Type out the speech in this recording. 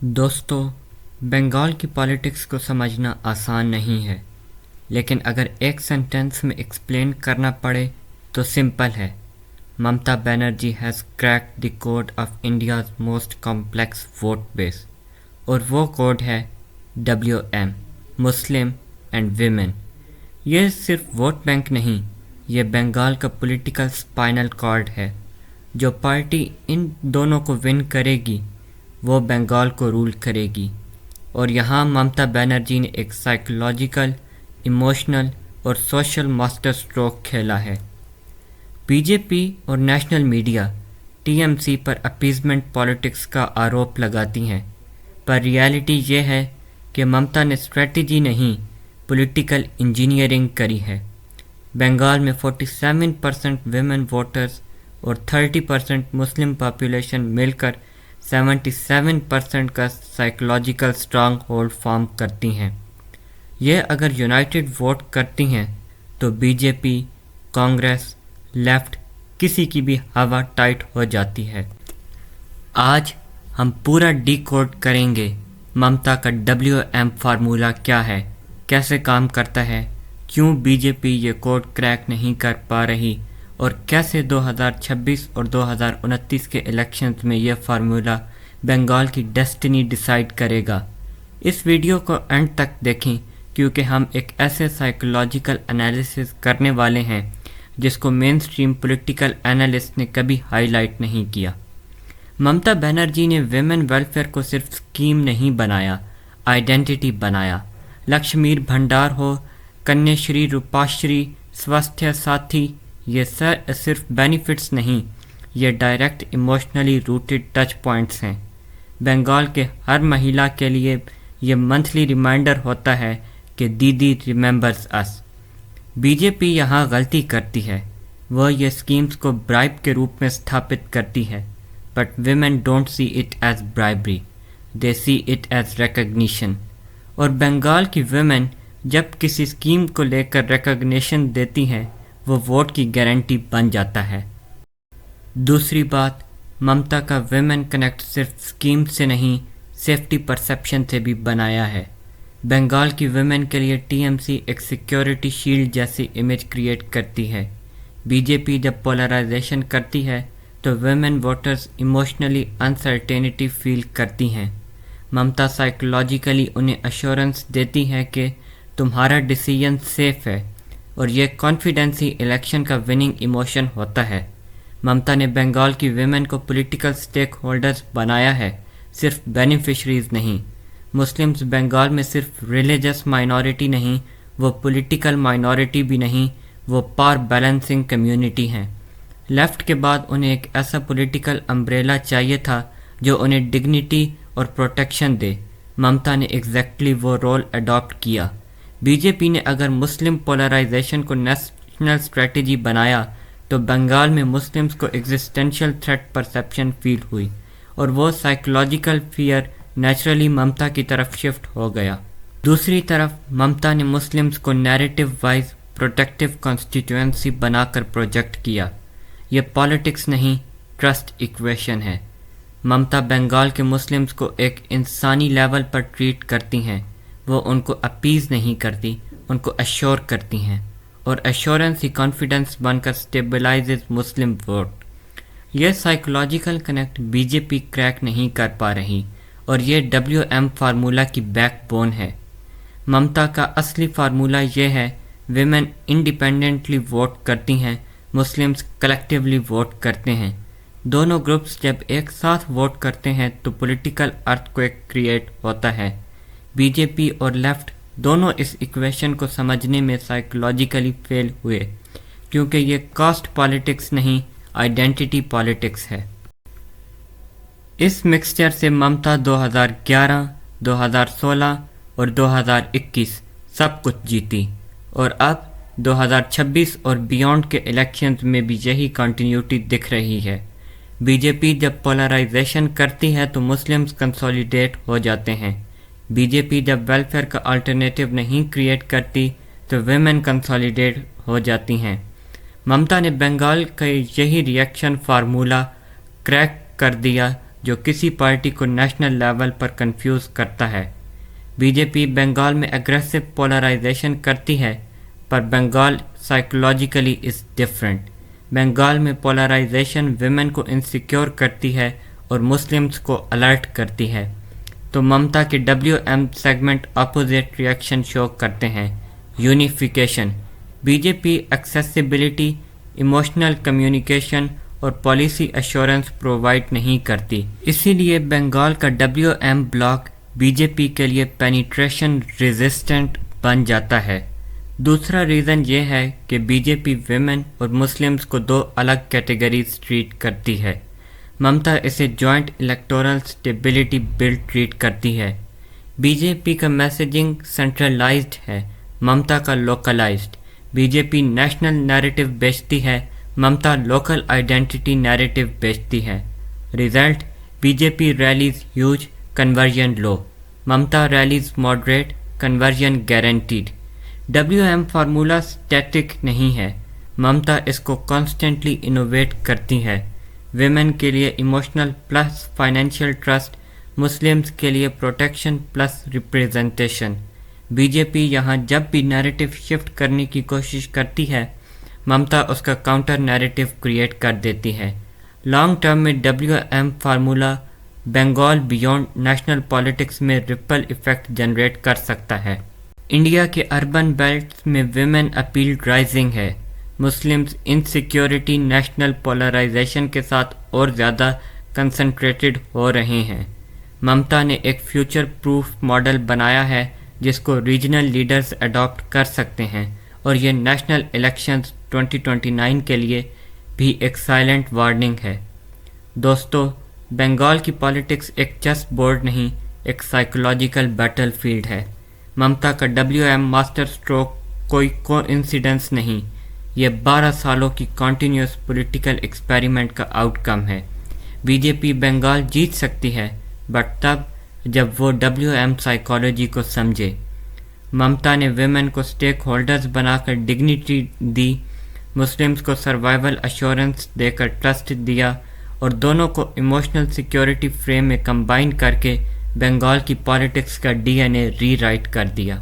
दोस्तों, बंगाल की पॉलिटिक्स को समझना आसान नहीं है, लेकिन अगर एक सेंटेंस में एक्सप्लेन करना पड़े तो सिंपल है। Mamata Banerjee has cracked the code of India's most complex vote base, और वो कोड है WM, मुस्लिम एंड विमेन। ये सिर्फ वोट बैंक नहीं, ये बंगाल का पॉलिटिकल स्पाइनल कॉर्ड है। जो पार्टी इन दोनों को विन करेगी वो बंगाल को रूल करेगी। और यहाँ ममता बनर्जी ने एक साइकोलॉजिकल, इमोशनल और सोशल मास्टर स्ट्रोक खेला है। बीजेपी और नेशनल मीडिया TMC पर अपीजमेंट पॉलिटिक्स का आरोप लगाती हैं, पर रियलिटी ये है कि ममता ने स्ट्रेटजी नहीं, पॉलिटिकल इंजीनियरिंग करी है। बंगाल में 47% विमेन वोटर्स और 30% मुस्लिम पॉपुलेशन मिलकर 77% का साइकोलॉजिकल स्ट्रांग होल्ड फॉर्म करती हैं। ये अगर यूनाइटेड वोट करती हैं तो बीजेपी, कांग्रेस, लेफ्ट किसी की भी हवा टाइट हो जाती है। आज हम पूरा डिकोड करेंगे ममता का WM फार्मूला क्या है, कैसे काम करता है, क्यों बीजेपी ये कोड क्रैक नहीं कर पा रही और कैसे 2026 और 2029 के इलेक्शंस में यह फार्मूला बंगाल की डेस्टिनी डिसाइड करेगा। इस वीडियो को एंड तक देखें, क्योंकि हम एक ऐसे साइकोलॉजिकल एनालिसिस करने वाले हैं जिसको मेन स्ट्रीम पॉलिटिकल एनालिस्ट ने कभी हाईलाइट नहीं किया। ममता बनर्जी ने विमेन वेलफेयर को सिर्फ स्कीम नहीं बनाया, आइडेंटिटी बनाया। लक्ष्मी भंडार हो, कन्याश्री, रूपाश्री, स्वास्थ्य साथी, ये सिर्फ बेनिफिट्स नहीं, ये direct emotionally rooted touch points हैं। बंगाल के हर महिला के लिए ये मंथली रिमाइंडर होता है कि दीदी रिमेंबर्स अस। बीजेपी यहाँ गलती करती है, वह ये स्कीम्स को ब्राइब के रूप में स्थापित करती है, but women don't see it as bribery, they see it as recognition. और बंगाल की विमेन जब किसी स्कीम को लेकर रिकग्निशन देती हैं, वो वोट की गारंटी बन जाता है। दूसरी बात, ममता का विमेन कनेक्ट सिर्फ स्कीम से नहीं, सेफ्टी परसेप्शन से भी बनाया है। बंगाल की विमेन के लिए TMC एक सिक्योरिटी शील्ड जैसी इमेज क्रिएट करती है। बीजेपी जब पोलराइजेशन करती है तो women voters emotionally uncertainty feel करती हैं। ममता साइकोलॉजिकली उन्हें अश्योरेंस देती है कि तुम्हारा डिसीजन सेफ है, और ये कॉन्फिडेंस ही इलेक्शन का विनिंग इमोशन होता है। ममता ने बंगाल की विमेन को पॉलिटिकल स्टेक होल्डर्स बनाया है, सिर्फ बेनिफिशरीज नहीं। मुस्लिम्स बंगाल में सिर्फ रिलीजियस माइनॉरिटी नहीं, वो पॉलिटिकल माइनॉरिटी भी नहीं, वो पावर बैलेंसिंग कम्युनिटी हैं। लेफ्ट के बाद उन्हें एक ऐसा पॉलिटिकल अम्ब्रेला चाहिए था जो उन्हें डिग्निटी और प्रोटेक्शन दे। ममता ने एग्जैक्टली वो रोल अडॉप्ट किया। बीजेपी ने अगर मुस्लिम पोलराइजेशन को नेशनल स्ट्रेटजी बनाया तो बंगाल में मुस्लिम्स को एग्जिस्टेंशियल थ्रेट परसेप्शन फील हुई, और वो साइकोलॉजिकल फियर नेचुरली ममता की तरफ शिफ्ट हो गया। दूसरी तरफ ममता ने मुस्लिम्स को नैरेटिव वाइज प्रोटेक्टिव कॉन्स्टिट्यूएंसी बनाकर प्रोजेक्ट किया। ये पॉलिटिक्स नहीं, ट्रस्ट इक्वेशन है। ममता बंगाल के मुस्लिम्स को एक इंसानी लेवल पर ट्रीट करती हैं, वो उनको अपीज़ नहीं करती, उनको अश्योर करती हैं, और अश्योरेंस ही कॉन्फिडेंस बनकर स्टेबलाइजेज मुस्लिम वोट। यह साइकोलॉजिकल कनेक्ट बीजेपी क्रैक नहीं कर पा रही, और ये WM फार्मूला की बैकबोन है। ममता का असली फार्मूला ये है, विमेन इंडिपेंडेंटली वोट करती हैं, मुस्लिम्स कलेक्टिवली वोट करते हैं। दोनों ग्रुप्स जब एक साथ वोट करते हैं तो पॉलिटिकल अर्थक्वेक क्रिएट होता है। बीजेपी और लेफ्ट दोनों इस इक्वेशन को समझने में साइकोलॉजिकली फेल हुए, क्योंकि ये कास्ट पॉलिटिक्स नहीं, आइडेंटिटी पॉलिटिक्स है। इस मिक्सचर से ममता 2011, 2016 और 2021 सब कुछ जीती, और अब 2026 और बियॉन्ड के इलेक्शंस में भी यही कंटिन्यूटी दिख रही है। बीजेपी जब पोलराइजेशन करती है तो मुस्लिम्स कंसोलिडेट हो जाते हैं। बीजेपी जब वेलफेयर का अल्टरनेटिव नहीं क्रिएट करती तो विमेन कंसोलिडेट हो जाती हैं। ममता ने बंगाल का यही रिएक्शन फार्मूला क्रैक कर दिया जो किसी पार्टी को नेशनल लेवल पर कंफ्यूज करता है। बीजेपी बंगाल में एग्रेसिव पोलराइजेशन करती है, पर Bengal psychologically is different. Bengal में पोलराइजेशन विमेन को इनसिक्योर करती है और मुस्लिम्स को अलर्ट करती है। तो ममता के WM segment opposite reaction show करते हैं। Unification, BJP accessibility, emotional communication और पॉलिसी एश्योरेंस प्रोवाइड नहीं करती, इसीलिए बंगाल का WM ब्लॉक बीजेपी के लिए पेनिट्रेशन रेजिस्टेंट बन जाता है। दूसरा रीज़न ये है कि बीजेपी विमेन और मुस्लिम्स को दो अलग कैटेगरीज ट्रीट करती है। ममता इसे joint electoral stability bill treat करती है। बीजेपी का मैसेजिंग सेंट्रलाइज्ड है, ममता का लोकलाइज्ड। बीजेपी नेशनल नैरेटिव बेचती है, ममता लोकल आइडेंटिटी नैरेटिव बेचती है। Result, BJP rallies huge, conversion low. Mamata rallies moderate, conversion guaranteed. WM formula static नहीं है, ममता इसको कॉन्स्टेंटली इनोवेट करती है। विमेन के लिए emotional plus financial trust, Muslims के लिए प्रोटेक्शन प्लस रिप्रेजेंटेशन। बीजेपी यहाँ जब भी नैरेटिव शिफ्ट करने की कोशिश करती है, ममता उसका काउंटर नैरेटिव क्रिएट कर देती है। लॉन्ग टर्म में WM formula Bengal beyond national politics में रिपल इफेक्ट जनरेट कर सकता है। इंडिया के अर्बन बेल्ट्स में विमेन अपील राइजिंग है। मुस्लिम्स इनसिक्योरिटी नेशनल पोलराइजेशन के साथ और ज़्यादा कंसंट्रेटेड हो रहे हैं। ममता ने एक फ्यूचर प्रूफ मॉडल बनाया है जिसको रीजनल लीडर्स अडॉप्ट कर सकते हैं, और ये नेशनल इलेक्शंस 2029 के लिए भी एक साइलेंट वार्निंग है। दोस्तों, बंगाल की पॉलिटिक्स एक चेस बोर्ड नहीं, एक साइकोलॉजिकल बैटलफील्ड है। ममता का WM मास्टर स्ट्रोक कोई कोइंसिडेंस नहीं, ये 12 सालों की कॉन्टिन्यूस पॉलिटिकल एक्सपेरिमेंट का आउटकम है। बीजेपी बंगाल जीत सकती है, बट तब जब वो WM साइकोलॉजी को समझे। ममता ने विमेन को स्टेक होल्डर्स बनाकर डिग्निटी दी, मुस्लिम्स को सर्वाइवल अश्योरेंस देकर ट्रस्ट दिया, और दोनों को इमोशनल सिक्योरिटी फ्रेम में कंबाइन करके बंगाल की पॉलिटिक्स का DNA रीराइट कर दिया।